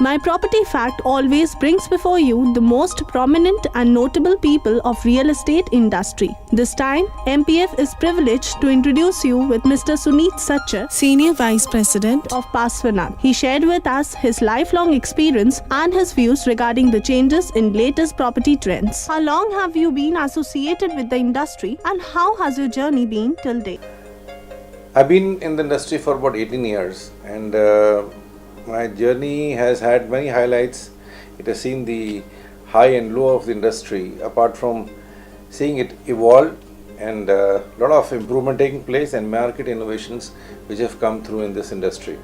My Property Fact always brings before you the most prominent and notable people of real estate industry. This time, MPF is privileged to introduce you with Mr. Suneet Sachar, Senior Vice President of Paswanad. He shared with us his lifelong experience and his views regarding the changes in latest property trends. How long have you been associated with the industry and how has your journey been till date? I've been in the industry for about 18 years and my journey has had many highlights. It has seen the high and low of the industry, apart from seeing it evolve and a lot of improvement taking place and market innovations which have come through in this industry.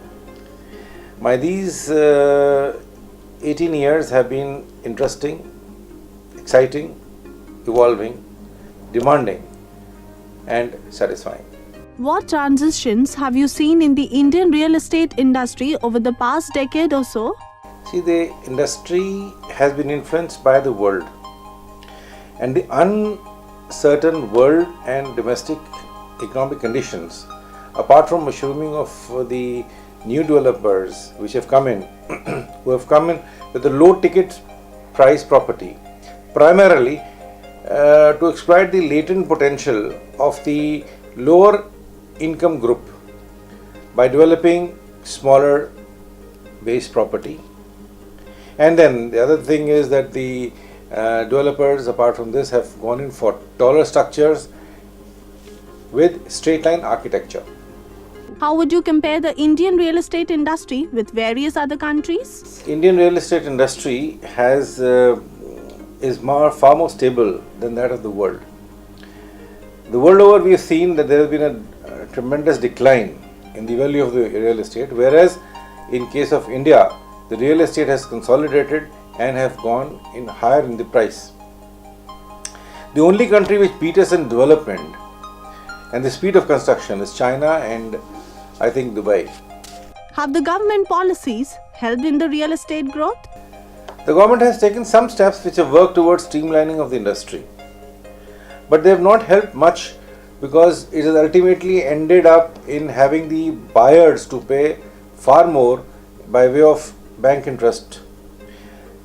These 18 years have been interesting, exciting, evolving, demanding and satisfying. What transitions have you seen in the Indian real estate industry over the past decade or so? See, the industry has been influenced by the world and the uncertain world and domestic economic conditions, apart from mushrooming of the new developers which have come in, who have come in with a low ticket price property, primarily to exploit the latent potential of the lower income group by developing smaller base property. And then the other thing is that the developers, apart from this, have gone in for taller structures with straight line architecture. How would you compare the Indian real estate industry with various other countries? Indian real estate industry is far more stable than that of the world. The world over, we have seen that there has been a tremendous decline in the value of the real estate, whereas in case of India, the real estate has consolidated and have gone in higher in the price. The only country which beat us in development and the speed of construction is China and I think Dubai. Have the government policies helped in the real estate growth? The government has taken some steps which have worked towards streamlining of the industry, but they have not helped much because it has ultimately ended up in having the buyers to pay far more by way of bank interest.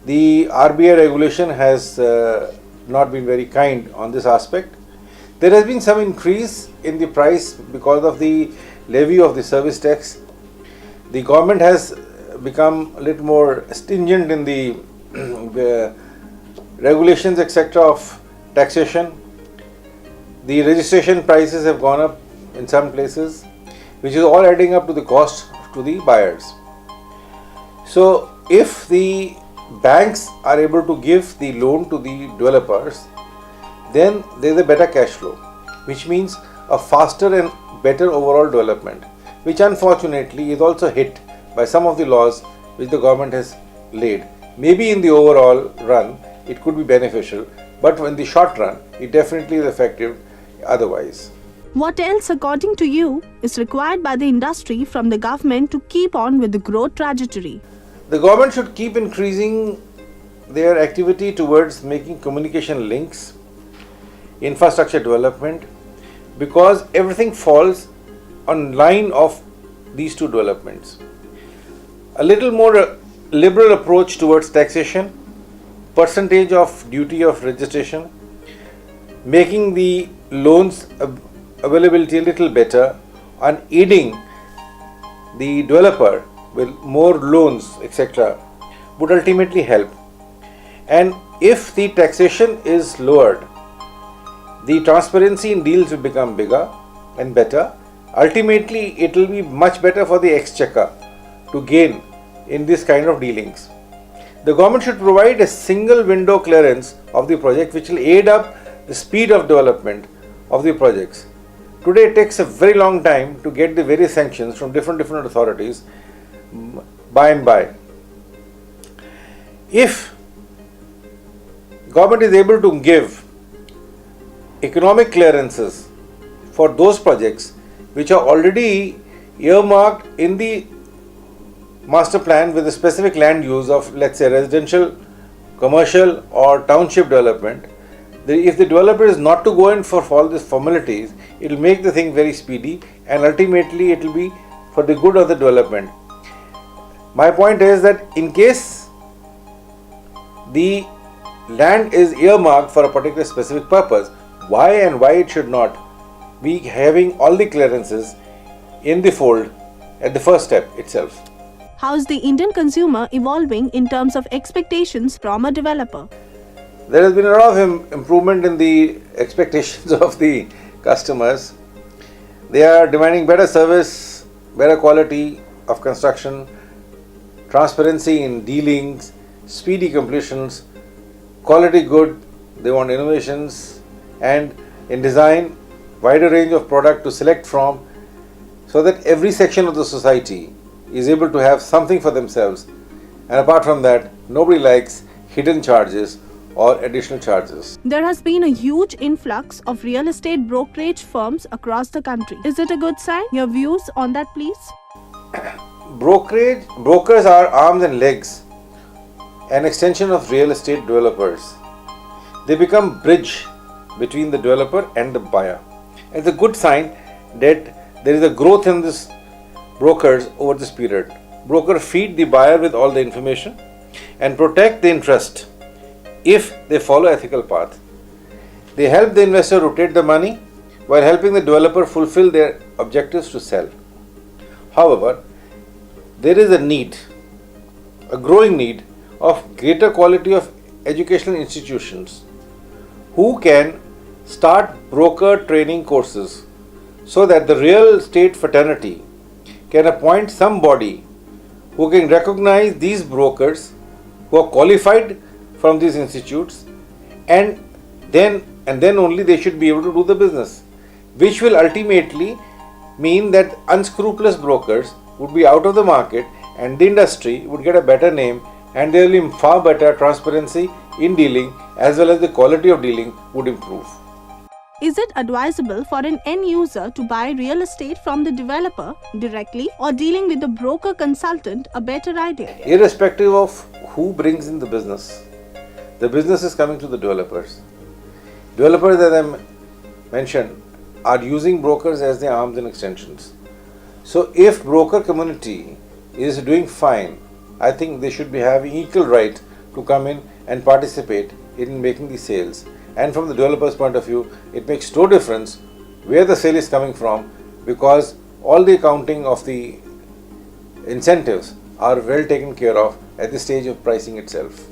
The RBI regulation has not been very kind on this aspect. There has been some increase in the price because of the levy of the service tax. The government has become a little more stringent in the regulations etc. of taxation. The registration prices have gone up in some places, which is all adding up to the cost to the buyers. So if the banks are able to give the loan to the developers, then there is a better cash flow, which means a faster and better overall development, which unfortunately is also hit by some of the laws which the government has laid. Maybe in the overall run it could be beneficial, but in the short run it definitely is effective otherwise. What else, according to you, is required by the industry from the government to keep on with the growth trajectory? The government should keep increasing their activity towards making communication links, infrastructure development, because everything falls on line of these two developments. A little more liberal approach towards taxation, percentage of duty of registration, making the loans availability a little better and aiding the developer with more loans etc. would ultimately help. And if the taxation is lowered, the transparency in deals will become bigger and better. Ultimately, it will be much better for the exchequer to gain in this kind of dealings. The government should provide a single window clearance of the project which will aid up the speed of development of the projects. Today it takes a very long time to get the various sanctions from different authorities by and by. If government is able to give economic clearances for those projects which are already earmarked in the master plan with a specific land use of, let's say, residential, commercial or township development, if the developer is not to go in for all these formalities, it will make the thing very speedy and ultimately it will be for the good of the development. My point is that in case the land is earmarked for a particular specific purpose, why it should not be having all the clearances in the fold at the first step itself? How is the Indian consumer evolving in terms of expectations from a developer? There has been a lot of improvement in the expectations of the customers. They are demanding better service, better quality of construction, transparency in dealings, speedy completions, quality good. They want innovations, and in design, wider range of product to select from, so that every section of the society is able to have something for themselves. And apart from that, nobody likes hidden charges or additional charges. There has been a huge influx of real estate brokerage firms across the country. Is it a good sign? Your views on that, please? Brokers are arms and legs, an extension of real estate developers. They become bridge between the developer and the buyer. It's a good sign that there is a growth in this brokers over this period. Brokers feed the buyer with all the information and protect the interest if they follow ethical path. They help the investor rotate the money while helping the developer fulfill their objectives to sell. However, there is a growing need of greater quality of educational institutions who can start broker training courses, so that the real estate fraternity can appoint somebody who can recognize these brokers who are qualified from these institutes, and then only they should be able to do the business, which will ultimately mean that unscrupulous brokers would be out of the market and the industry would get a better name, and there will be far better transparency in dealing, as well as the quality of dealing would improve. Is it advisable for an end user to buy real estate from the developer directly, or dealing with the broker consultant a better idea? Irrespective of who brings in the business is coming to the developers. Developers, as I mentioned, are using brokers as their arms and extensions. So if broker community is doing fine, I think they should be having equal right to come in and participate in making the sales. And from the developer's point of view, it makes no difference where the sale is coming from, because all the accounting of the incentives are well taken care of at the stage of pricing itself.